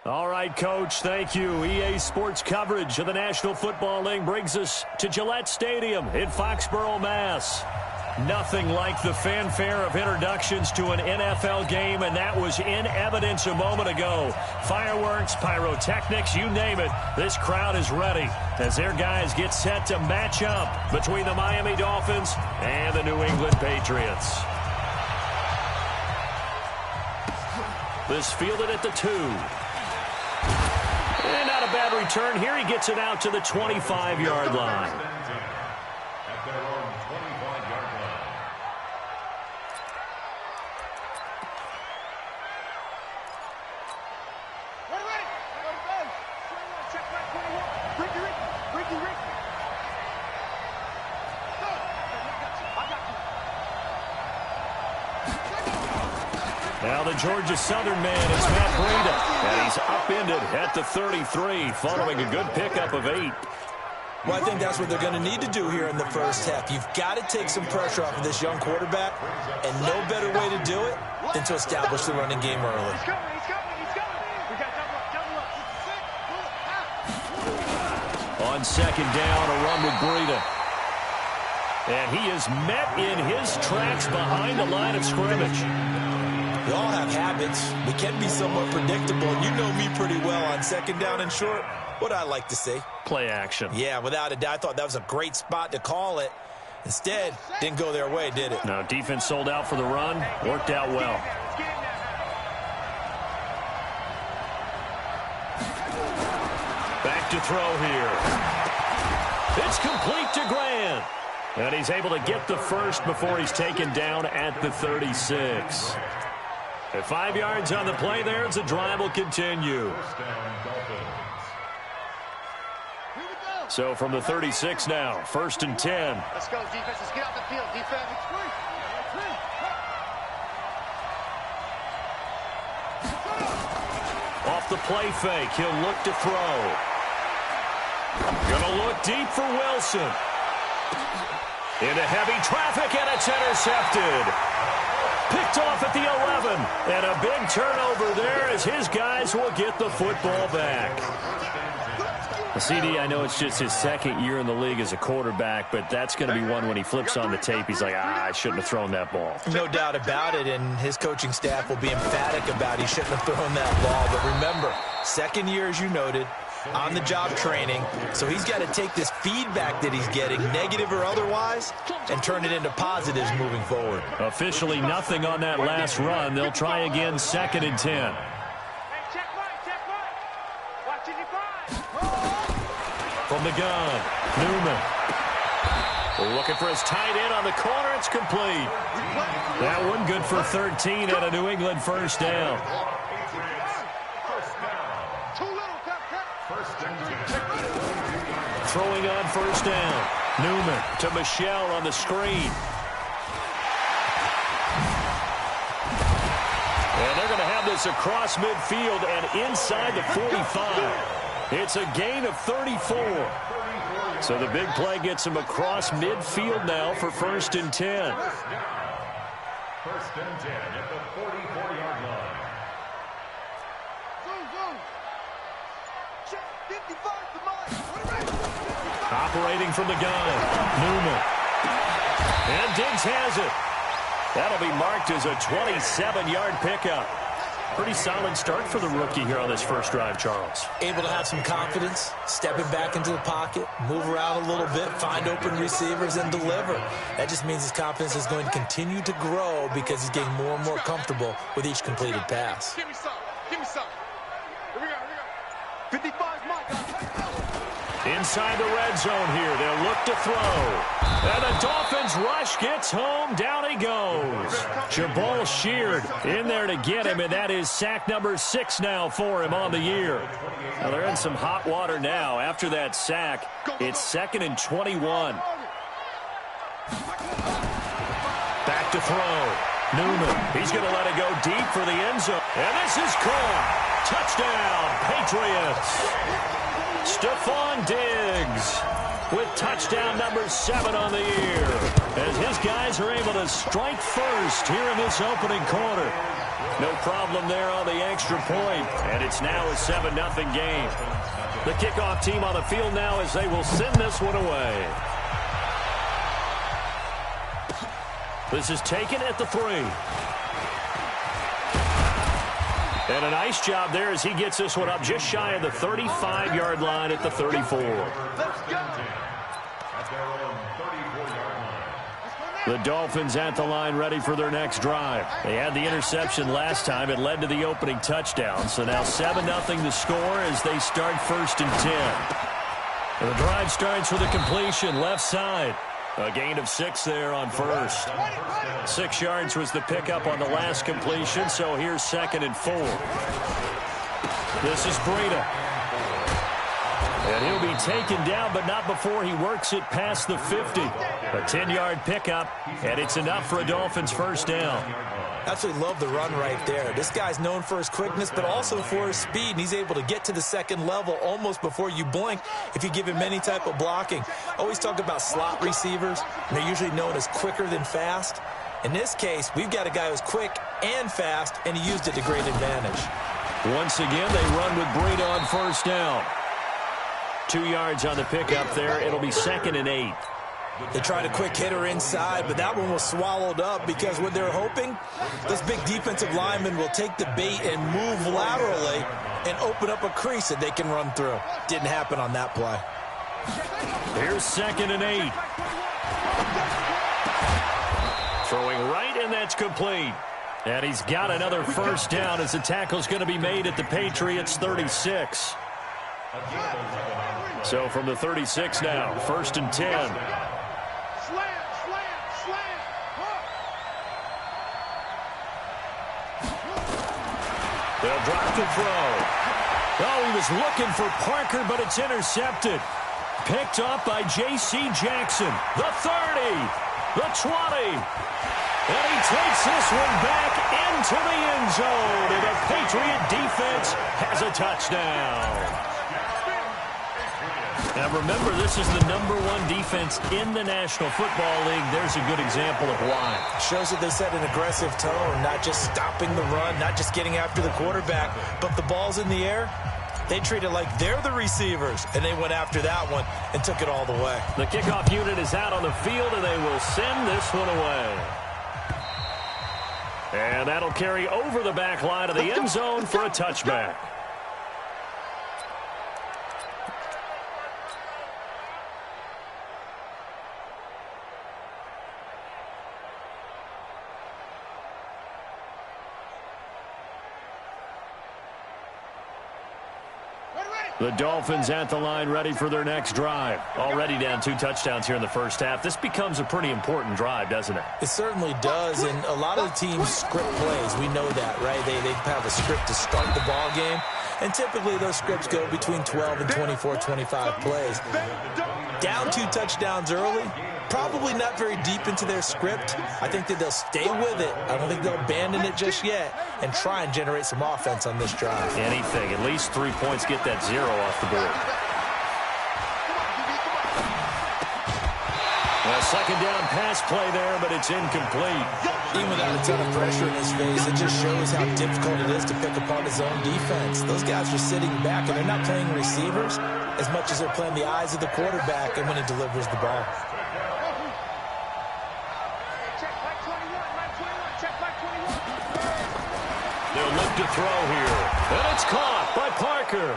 All right, Coach, thank you. EA Sports coverage of the National Football League brings us to Gillette Stadium in Foxborough, Mass. Nothing like the fanfare of introductions to an NFL game, and that was in evidence a moment ago. Fireworks, pyrotechnics, you name it. This crowd is ready as their guys get set to match up between the Miami Dolphins and the New England Patriots. This fielded at the 2. And not a bad return here. He gets it out to the 25-yard line. At their own 25-yard line. Now the Georgia Southern man is Matt Breida, and he's upended at the 33 following a good pickup of 8. Well, I think that's what they're going to need to do here in the first half. You've got to take some pressure off of this young quarterback, and no better way to do it than to establish the running game early. On second down, a run with Breida. And he is met in his tracks behind the line of scrimmage. We all have habits. We can be somewhat predictable, and you know me pretty well on second down and short. What I like to see. Play action. Yeah, without a doubt. I thought that was a great spot to call it. Instead, didn't go their way, did it? No, defense sold out for the run. Worked out well. Back to throw here. It's complete to Grant. And he's able to get the first before he's taken down at the 36. At 5 yards on the play there as the drive will continue. So from the 36 now, 1st and 10. Let's go, defense. Let's get out the field, defense. Off the play fake, he'll look to throw. Gonna look deep for Wilson. Into heavy traffic, and it's intercepted. Picked off at the 11, and a big turnover there as his guys will get the football back. CD, I know it's just his second year in the league as a quarterback, but that's going to be one when he flips on the tape. He's like, I shouldn't have thrown that ball. No doubt about it, and his coaching staff will be emphatic about he shouldn't have thrown that ball. But remember, second year, as you noted, on-the-job training, so he's got to take this feedback that he's getting, negative or otherwise, and turn it into positives moving forward. Officially nothing on that last run. They'll try again, 2nd and 10. From the gun, Newman. Looking for his tight end on the corner. It's complete. That one good for 13 and a New England first down. Throwing on first down. Newman to Michelle on the screen. And they're going to have this across midfield and inside the 45. It's a gain of 34. So the big play gets him across midfield now for 1st and 10. 1st and 10 at the 44-yard line. Operating from the gun, Newman. And Diggs has it. That'll be marked as a 27-yard pickup. Pretty solid start for the rookie here on this first drive, Charles. Able to have some confidence, stepping back into the pocket, move around a little bit, find open receivers, and deliver. That just means his confidence is going to continue to grow because he's getting more and more comfortable with each completed pass. Give me some. Give me some. Here we go. 55's Mike. Inside the red zone here. They'll look to throw. And the Dolphins rush gets home. Down he goes. Jabal Sheard in there to get him, and that is sack number 6 now for him on the year. Well, they're in some hot water now. After that sack, it's 2nd and 21. Back to throw. Newman. He's going to let it go deep for the end zone. And this is caught. Touchdown, Patriots. Stephon Diggs with touchdown number 7 on the year as his guys are able to strike first here in this opening quarter. No problem there on the extra point, and it's now a 7-0 game. The kickoff team on the field now as they will send this one away. This is taken at the 3. And a nice job there as he gets this one up just shy of the 35-yard line at the 34. The Dolphins at the line ready for their next drive. They had the interception last time. It led to the opening touchdown. So now 7-0 the score as they start 1st and 10. And the drive starts with a completion left side. A gain of 6 there on first. 6 yards was the pickup on the last completion, so here's 2nd and 4. This is Breida. And he'll be taken down, but not before he works it past the 50. A 10-yard pickup, and it's enough for a Dolphins first down. Absolutely love the run right there. This guy's known for his quickness, but also for his speed. And he's able to get to the second level almost before you blink if you give him any type of blocking. Always talk about slot receivers, and they're usually known as quicker than fast. In this case, we've got a guy who's quick and fast, and he used it to great advantage. Once again, they run with Breida on first down. 2 yards on the pickup there. It'll be 2nd and 8. They tried a quick hitter inside, but that one was swallowed up because what they're hoping, this big defensive lineman will take the bait and move laterally and open up a crease that they can run through. Didn't happen on that play. Here's 2nd and 8. Throwing right, and that's complete. And he's got another first down as the tackle's going to be made at the Patriots 36. So from the 36 now, 1st and 10. They'll drop the throw. Oh, he was looking for Parker, but it's intercepted. Picked up by J.C. Jackson. The 30, the 20. And he takes this one back into the end zone. And the Patriot defense has a touchdown. Now remember, this is the #1 defense in the National Football League. There's a good example of why. Shows that they set an aggressive tone, not just stopping the run, not just getting after the quarterback, but the ball's in the air. They treat it like they're the receivers, and they went after that one and took it all the way. The kickoff unit is out on the field, and they will send this one away. And that'll carry over the back line of the end zone for a touchback. The Dolphins at the line ready for their next drive. Already down 2 touchdowns here in the first half. This becomes a pretty important drive, doesn't it? It certainly does, and a lot of the teams script plays. We know that, right? They have a script to start the ball game, and typically those scripts go between 12 and 24, 25 plays. Down 2 touchdowns early, probably not very deep into their script. I think that they'll stay with it. I don't think they'll abandon it just yet and try and generate some offense on this drive. Anything. At least 3 points, get that 0 off the board. A second down pass play there, but it's incomplete. Even without a ton of pressure in his face, it just shows how difficult it is to pick apart his own defense. Those guys are sitting back, and they're not playing receivers as much as they're playing the eyes of the quarterback and when he delivers the ball. They'll look to throw here. And it's caught by Parker.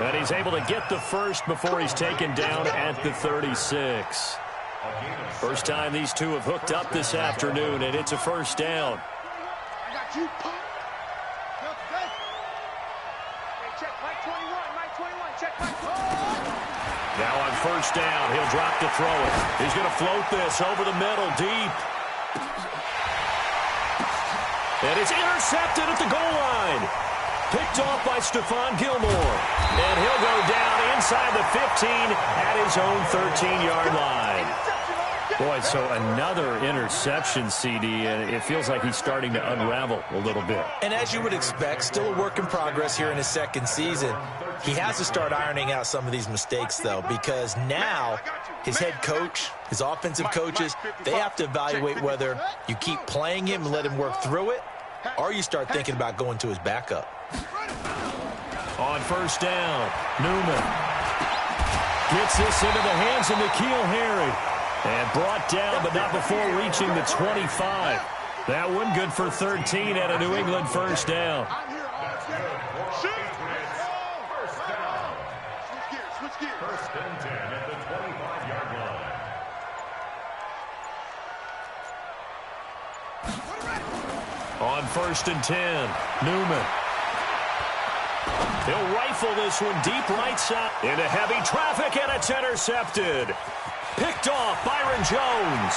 And he's able to get the first before he's taken down at the 36. First time these two have hooked up this afternoon, and it's a first down. Now on first down, he'll drop to throw it. He's going to float this over the middle, deep. And it's intercepted at the goal line. Picked off by Stephon Gilmore. And he'll go down inside the 15 at his own 13-yard line. Boy, so another interception, CD, and it feels like he's starting to unravel a little bit. And as you would expect, still a work in progress here in his second season. He has to start ironing out some of these mistakes, though, because now his head coach, his offensive coaches, they have to evaluate whether you keep playing him and let him work through it, or you start thinking about going to his backup. On first down, Newman gets this into the hands of N'Keal Harry. And brought down, but not before reaching the 25. That one good for 13 at a New England first down. First and 10 at the 25-yard line. On first and 10, Newman. He'll rifle this one deep right side into heavy traffic, and it's intercepted. Picked off, Byron Jones.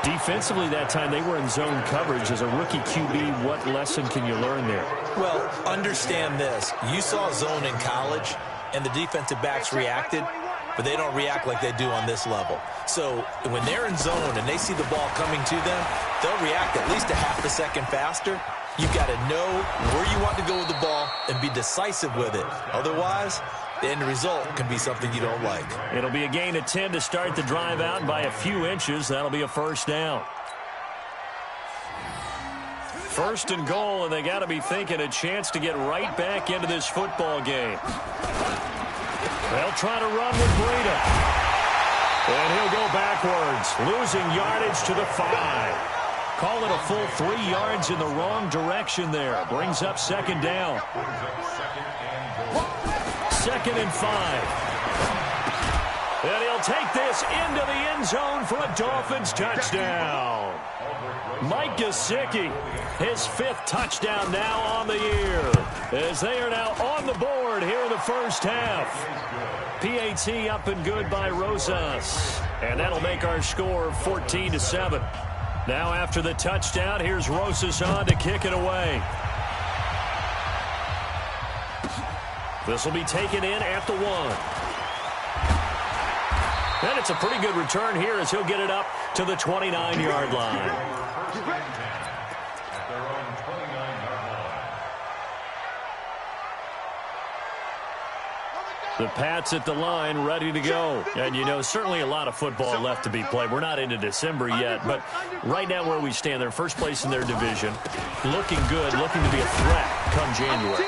Defensively that time, they were in zone coverage. As a rookie QB, what lesson can you learn there? Well, understand this. You saw zone in college, and the defensive backs reacted, but they don't react like they do on this level. So when they're in zone and they see the ball coming to them, they'll react at least a half a second faster. You've got to know where you want to go with the ball and be decisive with it. Otherwise, the end result can be something you don't like. It'll be a gain of 10 to start the drive out by a few inches. That'll be a first down. First and goal, and they got to be thinking a chance to get right back into this football game. They'll try to run with Breida. And he'll go backwards, losing yardage to the 5. Call it a full 3 yards in the wrong direction there. Brings up second down. Second and 5. And he'll take this into the end zone for a Dolphins touchdown. Mike Gesicki, his 5th touchdown now on the year, as they are now on the board here in the first half. PAT up and good by Rosas. And that'll make our score 14-7. Now after the touchdown, here's Rosas on to kick it away. This will be taken in at the 1. And it's a pretty good return here as he'll get it up to the 29-yard line. The Pats at the line, ready to go. And, you know, certainly a lot of football left to be played. We're not into December yet, but right now where we stand, they're first place in their division. Looking good, looking to be a threat come January.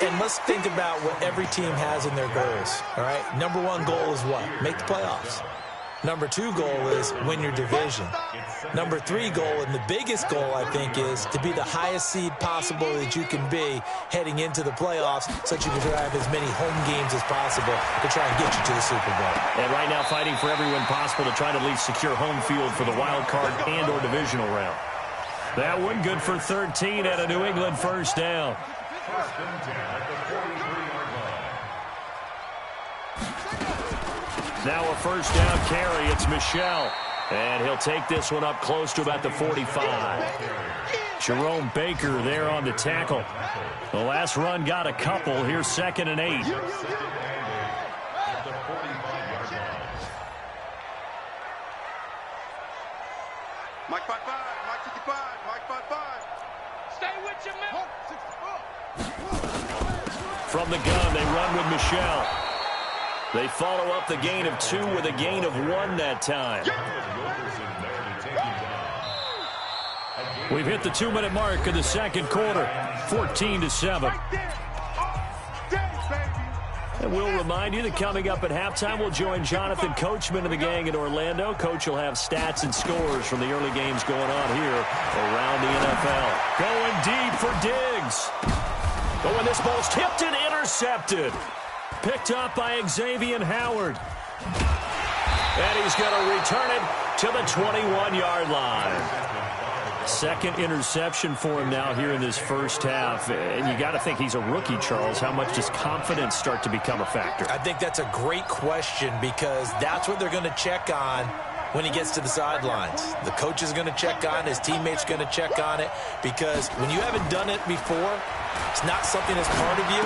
And let's think about what every team has in their goals, all right? Number 1 goal is what? Make the playoffs. Number 2 goal is win your division. Number 3 goal, and the biggest goal, I think, is to be the highest seed possible that you can be heading into the playoffs so that you can have as many home games as possible to try and get you to the Super Bowl. And right now fighting for every win possible to try to at least secure home field for the wild card and or divisional round. That one good for 13 at a New England first down. First and 10 at the 43-yard line. Now a first down carry. It's Michel. And he'll take this one up close to about the 45. Jerome Baker there on the tackle. The last run got a couple. Here's 2nd and 8. Mike 5-5, Mike 55, Mike 5-5. Stay with your man. From the gun, they run with Michel. They follow up the gain of 2 with a gain of 1 that time. We've hit the 2-minute mark of the second quarter, 14-7. And we'll remind you that coming up at halftime, we'll join Jonathan Coachman and the gang in Orlando. Coach will have stats and scores from the early games going on here around the NFL. Going deep for Diggs. Oh, and this ball's tipped and intercepted. Picked up by Xavier Howard. And he's going to return it to the 21-yard line. Second interception for him now here in this first half. And you got to think he's a rookie, Charles. How much does confidence start to become a factor? I think that's a great question because that's what they're going to check on when he gets to the sidelines. The coach is going to check on it. His teammates are going to check on it because when you haven't done it before, it's not something that's part of you.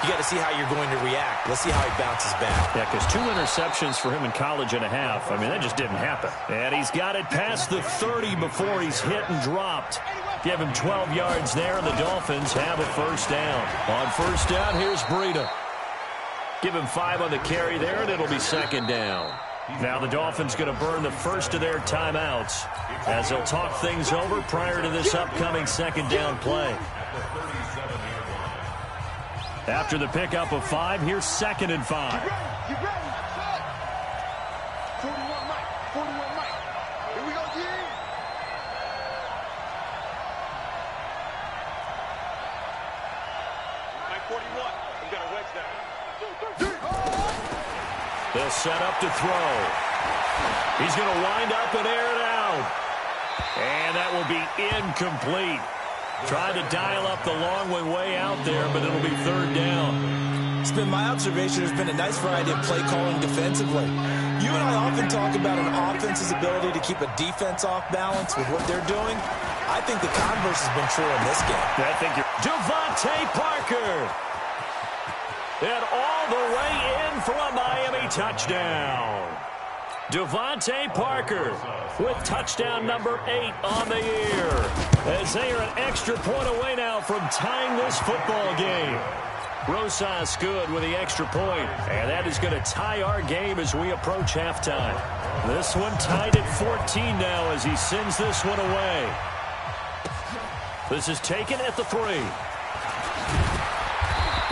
You got to see how you're going to react. Let's see how he bounces back. Yeah, because 2 interceptions for him in college and a half. I mean, that just didn't happen. And he's got it past the 30 before he's hit and dropped. Give him 12 yards there, and the Dolphins have a first down. On first down, here's Breida. Give him 5 on the carry there, and it'll be second down. Now the Dolphins going to burn the first of their timeouts as they'll talk things over prior to this upcoming second down play. After the pickup of 5, here's 2nd and 5. 41 Mike. 41 Mike. Here we go, G. Mike 41. We got a wedge there. They'll set up to throw. He's going to wind up and air it out. And that will be incomplete. Tried to dial up the long way out there, but it'll be 3rd down. It's been my observation there's been a nice variety of play calling defensively. You and I often talk about an offense's ability to keep a defense off balance with what they're doing. I think the converse has been true in this game. I think you're Devontae Parker. And all the way in for a Miami touchdown. Devontae Parker with touchdown number 8 on the year. As they are an extra point away now from tying this football game. Rosas good with the extra point, and that is going to tie our game as we approach halftime. This one tied at 14 now as he sends this one away. This is taken at the 3.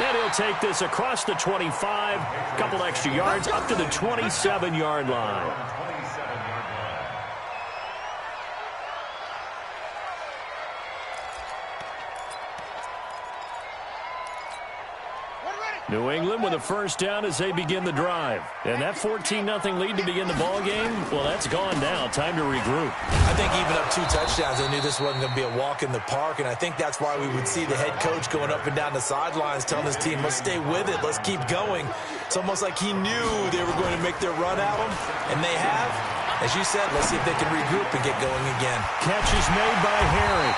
And he'll take this across the 25, couple extra yards up to the 27-yard line. New England with a first down as they begin the drive. And that 14-0 lead to begin the ball game, well, that's gone now. Time to regroup. I think even up 2 touchdowns, they knew this wasn't going to be a walk in the park, and I think that's why we would see the head coach going up and down the sidelines telling his team, let's stay with it, let's keep going. It's almost like he knew they were going to make their run at him, and they have. As you said, let's see if they can regroup and get going again. Catch is made by Harry.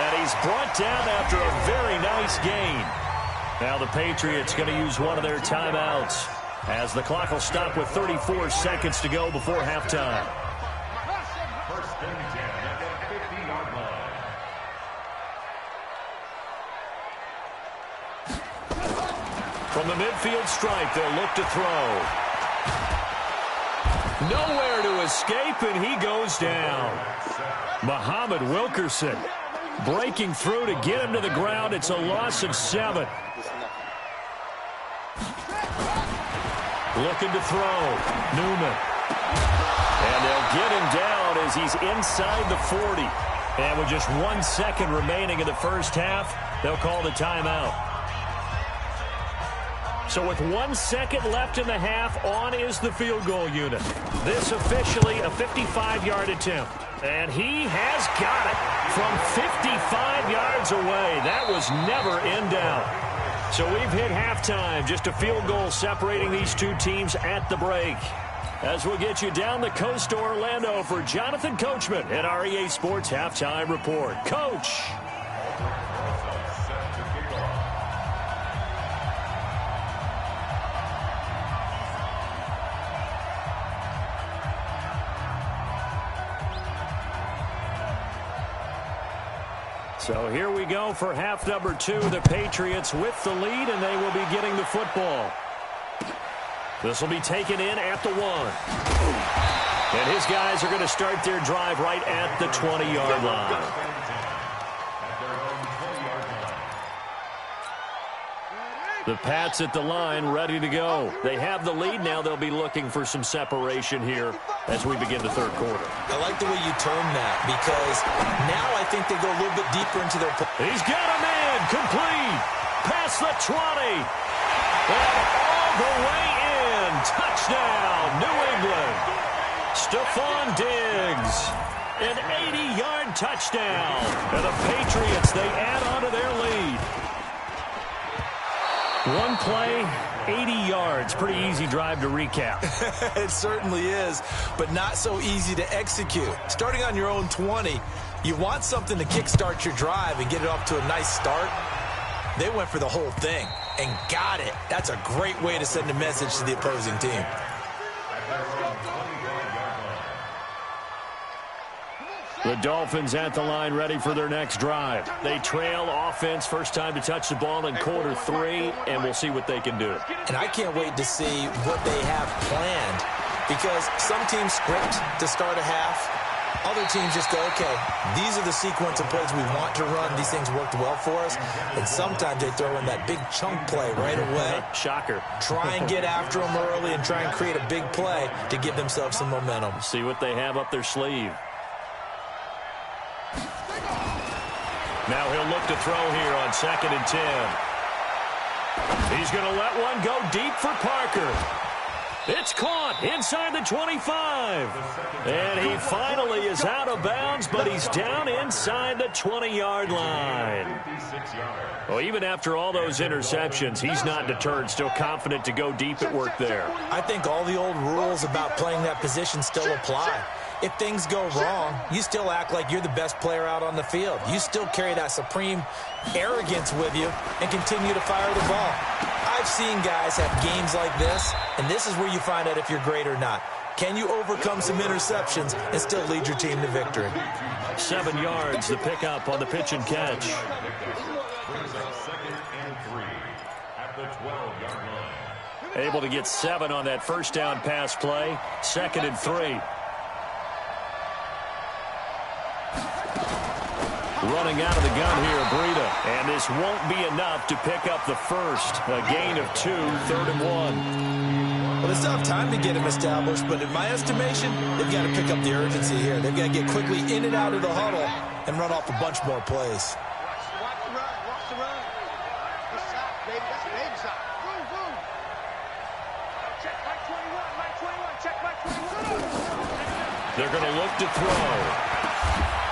And he's brought down after a very nice gain. Now the Patriots going to use one of their timeouts as the clock will stop with 34 seconds to go before halftime. 1st and 10 at the 50-yard line. From the midfield stripe, they'll look to throw. Nowhere to escape, and he goes down. Muhammad Wilkerson breaking through to get him to the ground. It's a loss of 7. Looking to throw. Newman. And they'll get him down as he's inside the 40. And with just 1 second remaining in the first half, they'll call the timeout. So with 1 second left in the half, on is the field goal unit. This officially a 55-yard attempt. And he has got it from 55 yards away. That was never in doubt. So we've hit halftime, just a field goal separating these two teams at the break. As we'll get you down the coast to Orlando for Jonathan Coachman at our EA Sports Halftime Report. Coach. So here we go for half number 2. The Patriots with the lead, and they will be getting the football. This will be taken in at the 1. And his guys are going to start their drive right at the 20-yard line. The Pats at the line, ready to go. They have the lead now. They'll be looking for some separation here as we begin the third quarter. I like the way you term that, because now I think they go a little bit deeper into their... He's got a man, complete, past the 20, and all the way in. Touchdown, New England. Stephon Diggs, an 80-yard touchdown. And the Patriots, they add on to their lead. One play, 80 yards. Pretty easy drive to recap. It certainly is, but not so easy to execute. Starting on your own 20, you want something to kickstart your drive and get it off to a nice start. They went for the whole thing and got it. That's a great way to send a message to the opposing team. The Dolphins at the line, ready for their next drive. They trail offense, first time to touch the ball in quarter 3, and we'll see what they can do. And I can't wait to see what they have planned because some teams script to start a half. Other teams just go, okay, these are the sequence of plays we want to run. These things worked well for us. And sometimes they throw in that big chunk play right away. Shocker. Try and get after them early and try and create a big play to give themselves some momentum. See what they have up their sleeve. Now he'll look to throw here on 2nd and 10. He's going to let one go deep for Parker. It's caught inside the 25. And he finally is out of bounds, but he's down inside the 20-yard line. Well, even after all those interceptions, he's not deterred, still confident to go deep at work there. I think all the old rules about playing that position still apply. If things go wrong, you still act like you're the best player out on the field. You still carry that supreme arrogance with you and continue to fire the ball. I've seen guys have games like this, and this is where you find out if you're great or not. Can you overcome some interceptions and still lead your team to victory? 7 yards, the pickup on the pitch and catch. 2nd and 3 at the 12-yard line. Able to get 7 on that first down pass play. 2nd and 3. Running out of the gun here, Breida. And this won't be enough to pick up the first. A gain of 2, 3rd and 1. Well, they still have time to get him established, but in my estimation, they've got to pick up the urgency here. They've got to get quickly in and out of the huddle and run off a bunch more plays. Watch the run. Watch the run. Good shot, baby. That's a big shot. Boom, boom. Check Mike 21. Mike 21. Check Mike 21. They're going to look to throw.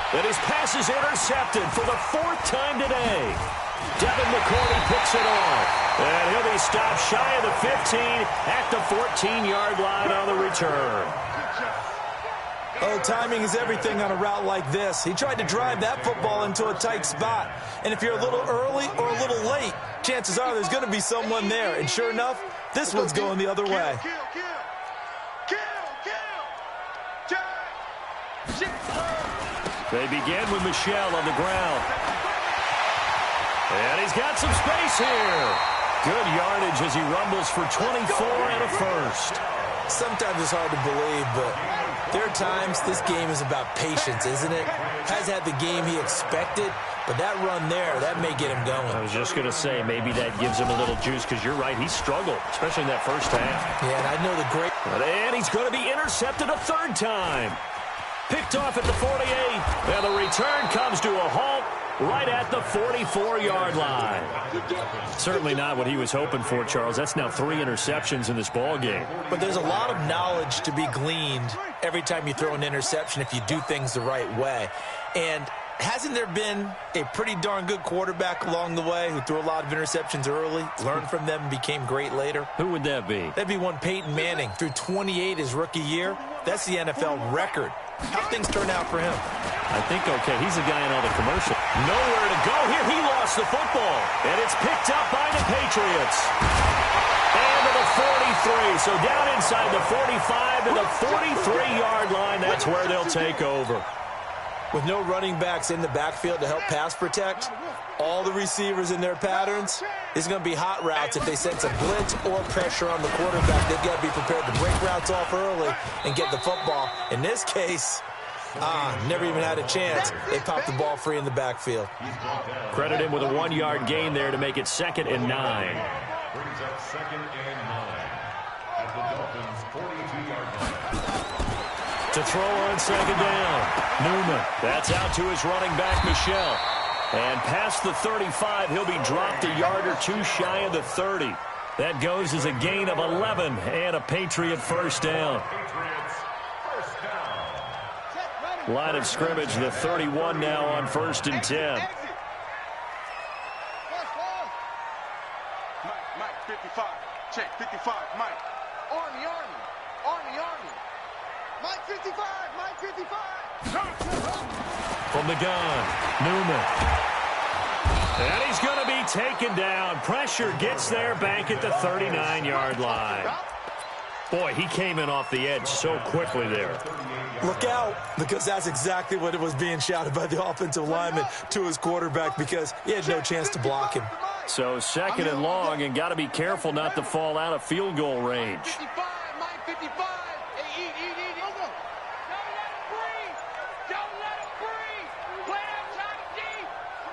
And his pass is intercepted for the 4th time today. Devin McCourty picks it off. And he'll be stopped shy of the 15 at the 14-yard line on the return. Oh, timing is everything on a route like this. He tried to drive that football into a tight spot. And if you're a little early or a little late, chances are there's going to be someone there. And sure enough, this one's going the other way. They begin with Michel on the ground. And he's got some space here. Good yardage as he rumbles for 24 and a first. Sometimes it's hard to believe, but there are times this game is about patience, isn't it? Has had the game he expected, but that run there, that may get him going. I was just going to say, maybe that gives him a little juice, because you're right, he struggled, especially in that first half. Yeah, and I know the great... And he's going to be intercepted a 3rd time. Picked off at the 48, and the return comes to a halt right at the 44-yard line. Certainly not what he was hoping for, Charles. That's now 3 interceptions in this ball game. But there's a lot of knowledge to be gleaned every time you throw an interception if you do things the right way. And hasn't there been a pretty darn good quarterback along the way who threw a lot of interceptions early, learned from them, and became great later? Who would that be? That'd be one Peyton Manning. Threw 28 his rookie year. That's the NFL record. How things turn out for him? I think okay. He's the guy in all the commercials. Nowhere to go here. He lost the football. And it's picked up by the Patriots. And to the 43. So down inside the 45 to the 43-yard line. That's where they'll take over. With no running backs in the backfield to help pass protect, all the receivers in their patterns, it's going to be hot routes if they sense a blitz or pressure on the quarterback. They've got to be prepared to break routes off early and get the football. In this case, never even had a chance. They popped the ball free in the backfield. Credit him with a 1-yard gain there to make it 2nd and 9. Brings up 2nd and 9 at the Dolphins' 42-yard line. To throw on 2nd down. Newman. That's out to his running back, Michel. And past the 35, he'll be dropped a yard or 2 shy of the 30. That goes as a gain of 11 and a Patriot first down. Line of scrimmage, the 31 now on 1st and 10. Mike, 55. Check, 55. Mike. Army. Mike 55. Mike 55. From the gun, Newman. And he's going to be taken down. Pressure gets there back at the 39-yard line. Boy, he came in off the edge so quickly there. Look out, because that's exactly what it was being shouted by the offensive lineman to his quarterback, because he had no chance to block him. So 2nd and long, and got to be careful not to fall out of field goal range. 55, Mike 55. Eat. Don't let him breathe. Don't let him breathe. Play outside of D.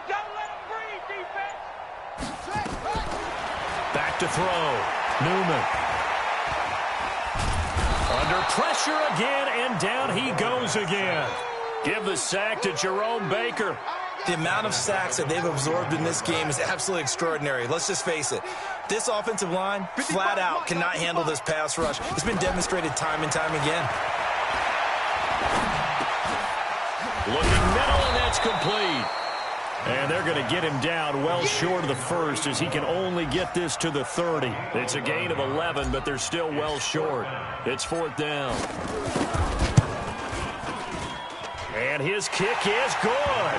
Don't let him breathe, defense. Back to throw. Newman. Under pressure again, and down he goes again. Give the sack to Jerome Baker. The amount of sacks that they've absorbed in this game is absolutely extraordinary. Let's just face it. This offensive line, flat out, cannot handle this pass rush. It's been demonstrated time and time again. Looking middle, and that's complete. And they're going to get him down well short of the first as he can only get this to the 30. It's a gain of 11, but they're still well short. It's 4th down. And his kick is good.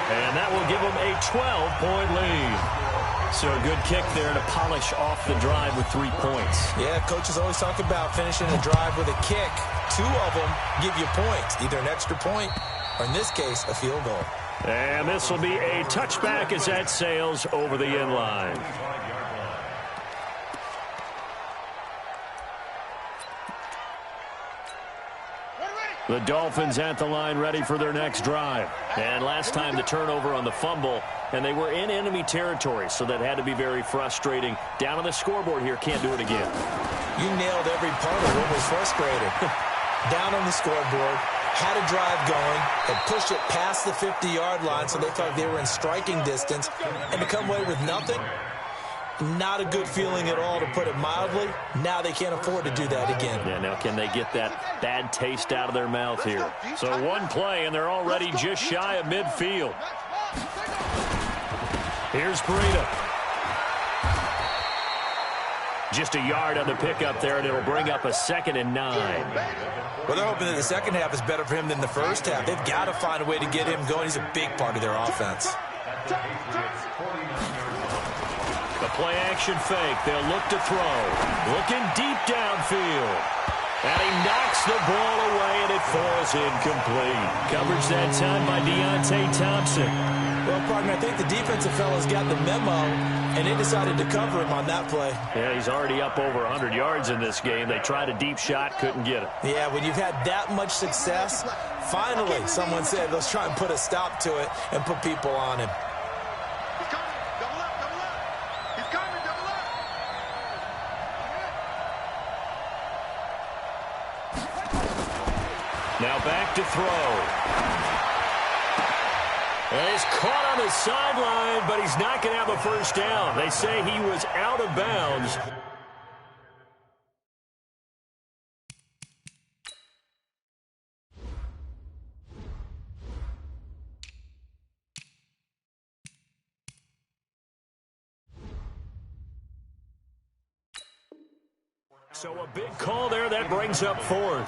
And that will give him a 12-point lead. So a good kick there to polish off the drive with 3 points. Yeah, coaches always talk about finishing a drive with a kick. 2 of them give you points, either an extra point or, in this case, a field goal. And this will be a touchback as that sails over the end line. The Dolphins at the line ready for their next drive. And last time the turnover on the fumble, and they were in enemy territory, so that had to be very frustrating. Down on the scoreboard here, can't do it again. You nailed every part of what was frustrating. Down on the scoreboard, had a drive going, had pushed it past the 50-yard line, so they thought they were in striking distance, and to come away with nothing, not a good feeling at all, to put it mildly. Now they can't afford to do that again. Yeah, now can they get that bad taste out of their mouth here? So one play, and they're already just shy of midfield. Here's Breida. Just a yard on the pickup there, and it'll bring up a 2nd and 9. Well, they're hoping that the second half is better for him than the first half. They've got to find a way to get him going. He's a big part of their offense. The play-action fake. They'll look to throw. Looking deep downfield. And he knocks the ball away, and it falls incomplete. Coverage that time by Deontay Thompson. Well, partner, I think the defensive fellas got the memo, and they decided to cover him on that play. Yeah, he's already up over 100 yards in this game. They tried a deep shot, couldn't get it. Yeah, when you've had that much success, finally someone said, let's try and put a stop to it and put people on him. He's coming. Double up. He's coming. Double up. Now back to throw. And he's caught on the sideline, but he's not going to have a first down. They say he was out of bounds. So a big call there. That brings up 4th.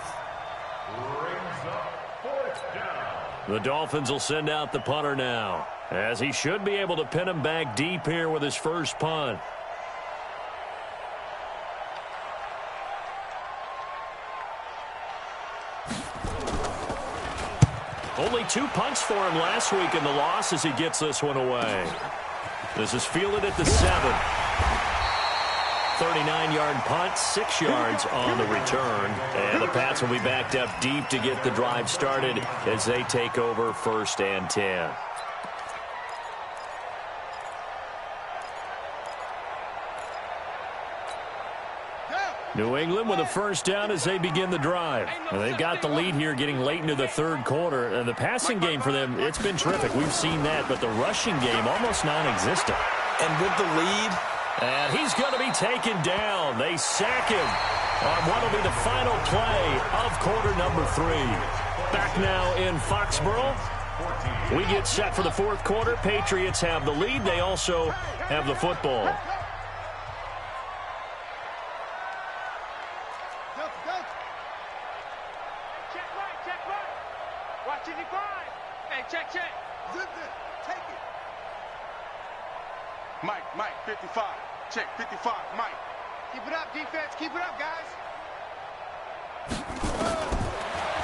The Dolphins will send out the punter now, as he should be able to pin him back deep here with his first punt. Only 2 punts for him last week in the loss as he gets this one away. This is fielded at the 7. 39-yard punt, 6 yards on the return. And the Pats will be backed up deep to get the drive started as they take over 1st and 10. New England with a first down as they begin the drive. And they've got the lead here getting late into the 3rd quarter. And the passing game for them, it's been terrific. We've seen that, but the rushing game almost non-existent. And with the lead, and he's going to be taken down. They sack him on what will be the final play of quarter number 3. Back now in Foxborough. We get set for the 4th quarter. Patriots have the lead. They also have the football. Check right. Watching the grind. Hey, check. Zip it. Take it. Mike, 55. Check, 55, Mike. Keep it up, defense. Keep it up, guys.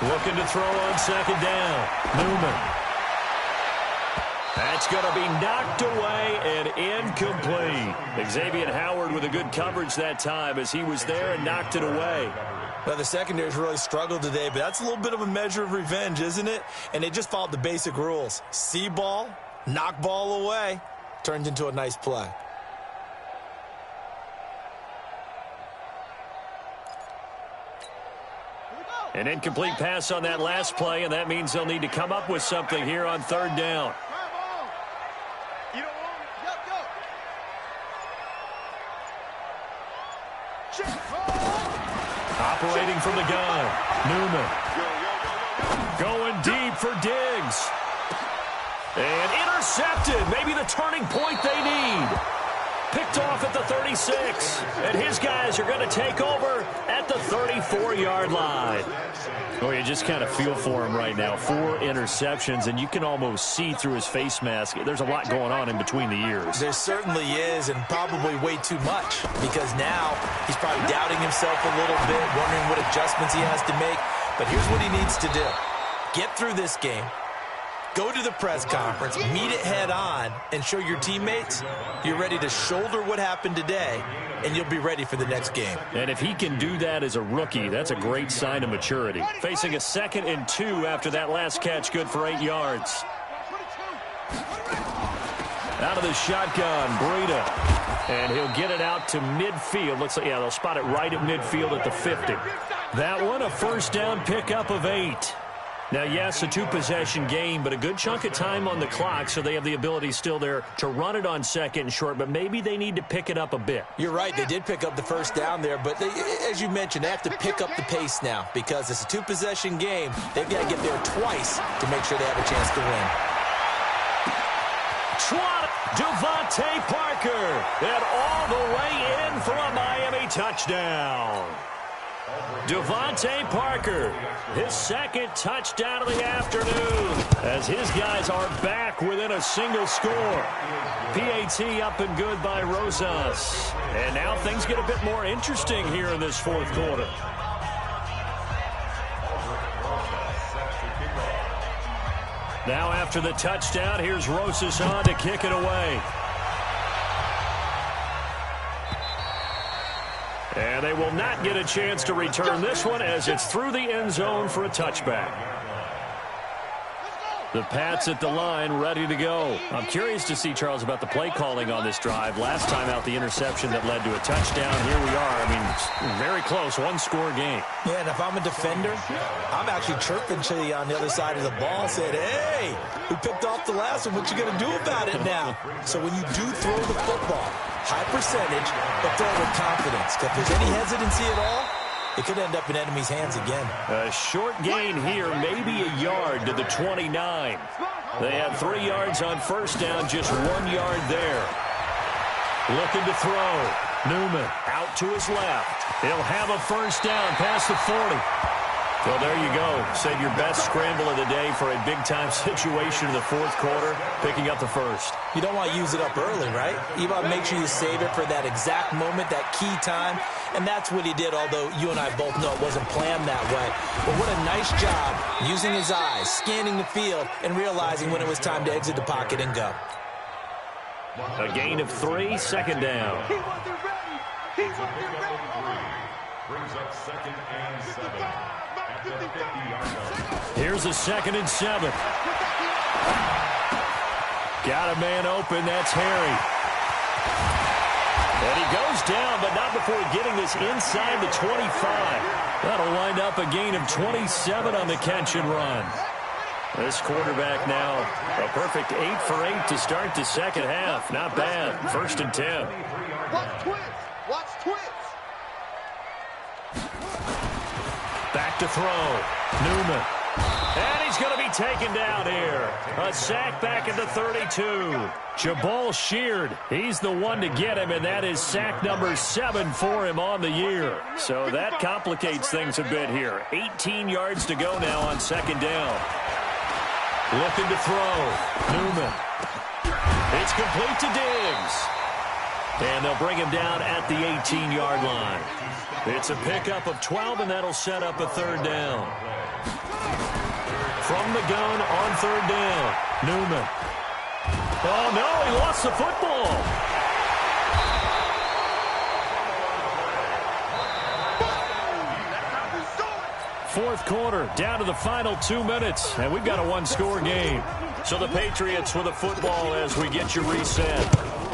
Looking to throw on 2nd down. Newman. That's going to be knocked away and incomplete. Xavier Howard with a good coverage that time as he was there and knocked it away. Well, the secondary's really struggled today, but that's a little bit of a measure of revenge, isn't it? And they just followed the basic rules. See ball, knock ball away, turns into a nice play. An incomplete pass on that last play, and that means they'll need to come up with something here on third down. Operating from the gun, Newman. Going deep for Diggs. And intercepted. Maybe the turning point they need. Picked off at the 36. And his guys are going to take over at the 34-yard line. Oh, you just kind of feel for him right now. 4 interceptions, and you can almost see through his face mask. There's a lot going on in between the ears. There certainly is, and probably way too much, because now he's probably doubting himself a little bit, wondering what adjustments he has to make. But here's what he needs to do. Get through this game. Go to the press conference, meet it head on, and show your teammates you're ready to shoulder what happened today, and you'll be ready for the next game. And if he can do that as a rookie, that's a great sign of maturity. Facing a 2nd and 2 after that last catch, good for 8 yards. Out of the shotgun, Breida. And he'll get it out to midfield. Looks like, yeah, they'll spot it right at midfield at the 50. That one, a first down pickup of 8. Now, yes, a 2-possession game, but a good chunk of time on the clock, so they have the ability still there to run it on 2nd and short, but maybe they need to pick it up a bit. You're right. They did pick up the first down there, but they, as you mentioned, they have to pick up the pace now because it's a 2-possession game. They've got to get there twice to make sure they have a chance to win. Devontae Parker, and all the way in for a Miami touchdown. Devontae Parker, his 2nd touchdown of the afternoon, as his guys are back within a single score. PAT up and good by Rosas. And now things get a bit more interesting here in this 4th quarter. Now after the touchdown, here's Rosas on to kick it away. And they will not get a chance to return this one as it's through the end zone for a touchback. The Pats at the line, ready to go. I'm curious to see, Charles, about the play calling on this drive. Last time out, the interception that led to a touchdown. Here we are. I mean, it's very close, 1-score game. Yeah, and if I'm a defender, I'm actually chirping to you on the other side of the ball, saying, hey, who picked off the last one? What you going to do about it now? So when you do throw the football, high percentage, but throw it with confidence. If there's any hesitancy at all, it could end up in enemy's hands again. A short gain here, maybe a yard to the 29. They had 3 yards on first down, just 1 yard there. Looking to throw. Newman out to his left. He'll have a first down past the 40. Well, there you go. Save your best scramble of the day for a big-time situation in the 4th quarter, picking up the first. You don't want to use it up early, right? You want to make sure you save it for that exact moment, that key time. And that's what he did, although you and I both know it wasn't planned that way. But what a nice job using his eyes, scanning the field, and realizing when it was time to exit the pocket and go. A gain of 3, 2nd down. He wasn't ready. He wasn't ready. Brings up 2nd and 7 at the 50-yard line. Here's a 2nd and 7. Got a man open. That's Harry. And he goes down, but not before getting this inside the 25. That'll wind up a gain of 27 on the catch and run. This quarterback now, a perfect 8 for 8 to start the 2nd half. Not bad. 1st and 10. Watch twins. Watch twins. Back to throw. Newman. And he's going to be taken down here. A sack back at the 32. Jabal Sheard, he's the one to get him, and that is sack number 7 for him on the year. So that complicates things a bit here. 18 yards to go now on 2nd down. Looking to throw. Newman. It's complete to Diggs. And they'll bring him down at the 18-yard line. It's a pickup of 12, and that'll set up a 3rd down. From the gun on 3rd down. Newman. Oh, no, he lost the football. fourth quarter, down to the final 2 minutes, and we've got a one-score game. So the Patriots with the football as we get you reset.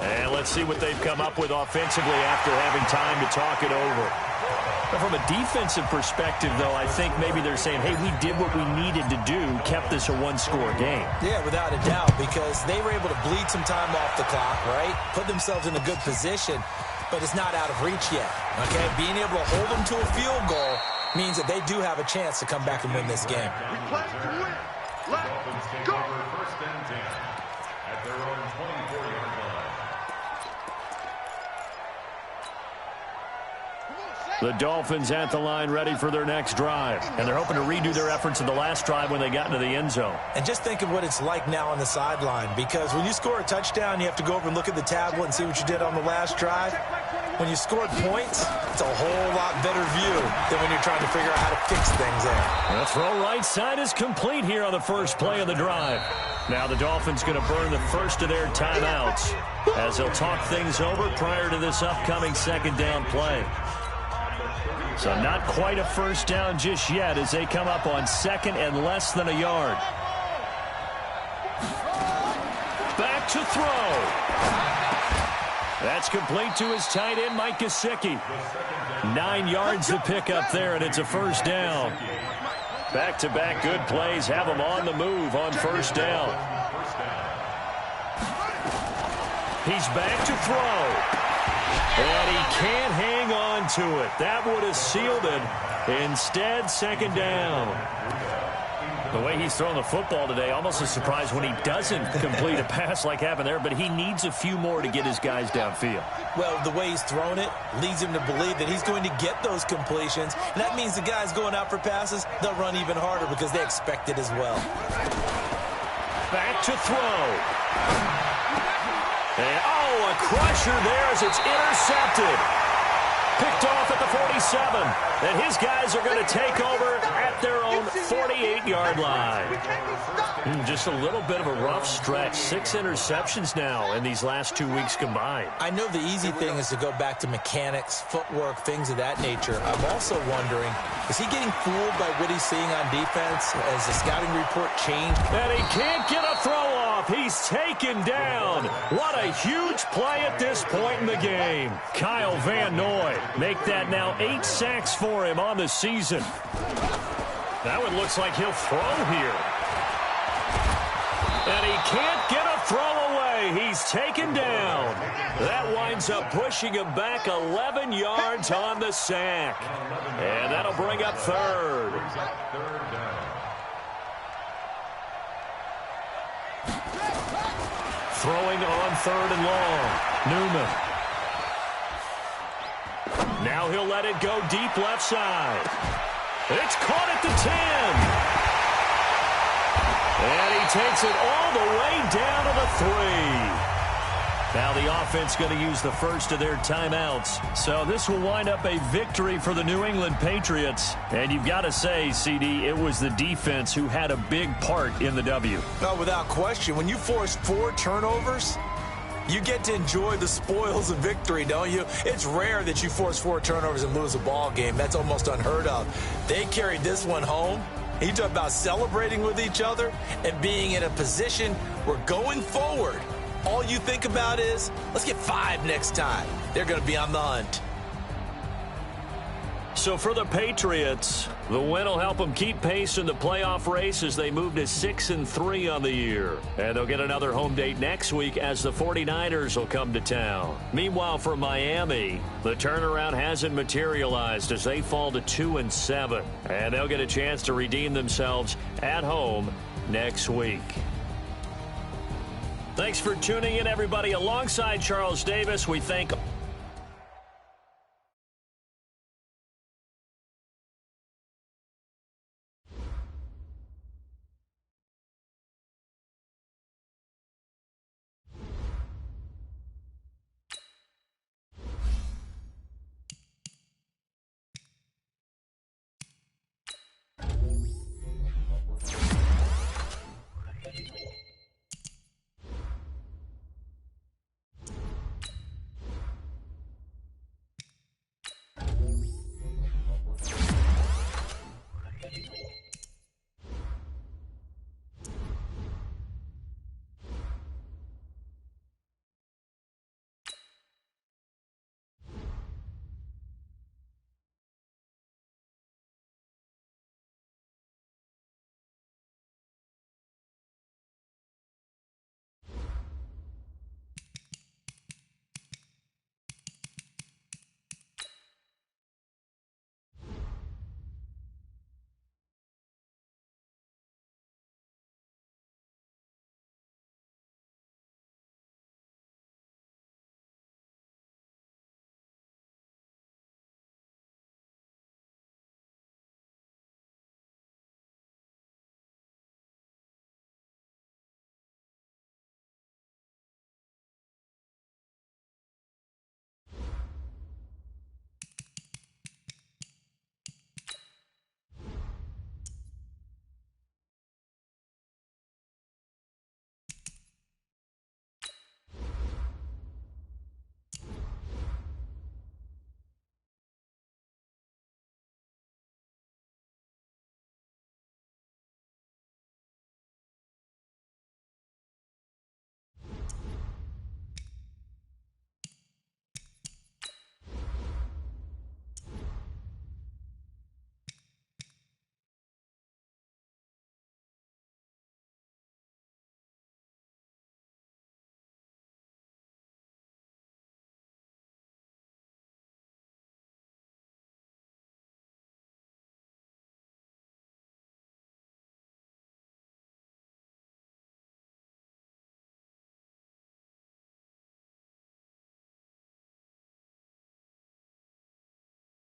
And let's see what they've come up with offensively after having time to talk it over. From a defensive perspective, though, I think maybe they're saying, hey, we did what we needed to do, kept this a one-score game. Yeah, without a doubt, because they were able to bleed some time off the clock, right? Put themselves in a good position, but it's not out of reach yet, okay? Being able to hold them to a field goal means that they do have a chance to come back and win this game. We play to win. Let's go. First and 10 at their own 24-yard line. The Dolphins at the line ready for their next drive. And they're hoping to redo their efforts in the last drive when they got into the end zone. And just think of what it's like now on the sideline, because when you score a touchdown, you have to go over and look at the tablet and see what you did on the last drive. When you scored points, it's a whole lot better view than when you're trying to figure out how to fix things there. The throw right side is complete here on the first play of the drive. Now the Dolphins going to burn the first of their timeouts as they'll talk things over prior to this upcoming second down play. So not quite a first down just yet as they come up on second and less than a yard. Back to throw. That's complete to his tight end, Mike Gesicki. 9 yards to pick up there, and it's a first down. Back-to-back good plays have him on the move on first down. He's back to throw. And he can't hang on to it. That would have sealed it. Instead, second down. The way he's throwing the football today, almost a surprise when he doesn't complete a pass like happened there, but he needs a few more to get his guys downfield. Well, the way he's thrown it leads him to believe that he's going to get those completions. And that means the guys going out for passes, they'll run even harder because they expect it as well. Back to throw. And, a crusher there as it's intercepted. Picked off at the 47. And his guys are going to take over at their own 48-yard line. Just a little bit of a rough stretch. 6 interceptions now in these last 2 weeks combined. I know the easy thing is to go back to mechanics, footwork, things of that nature. I'm also wondering, is he getting fooled by what he's seeing on defense? Has the scouting report changed? And he can't get a throw off. He's taken down. What a huge play at this point in the game. Kyle Van Noy make that now 8 sacks for him on the season. That one looks like he'll throw here. And he can't get a throw away. He's taken down. That winds up pushing him back 11 yards on the sack. And that'll bring up third. Throwing on third and long. Newman. Now he'll let it go deep left side. It's caught at the 10. And he takes it all the way down to the 3. Now the offense going to use the first of their timeouts. So this will wind up a victory for the New England Patriots. And you've got to say, CD, it was the defense who had a big part in the W. No, without question. When you force 4 turnovers, you get to enjoy the spoils of victory, don't you? It's rare that you force 4 turnovers and lose a ball game. That's almost unheard of. They carried this one home. He talked about celebrating with each other and being in a position where going forward, all you think about is, let's get 5 next time. They're going to be on the hunt. So for the Patriots, the win will help them keep pace in the playoff race as they move to 6-3 on the year. And they'll get another home date next week as the 49ers will come to town. Meanwhile, for Miami, the turnaround hasn't materialized as they fall to 2-7. And they'll get a chance to redeem themselves at home next week. Thanks for tuning in, everybody. Alongside Charles Davis, we thank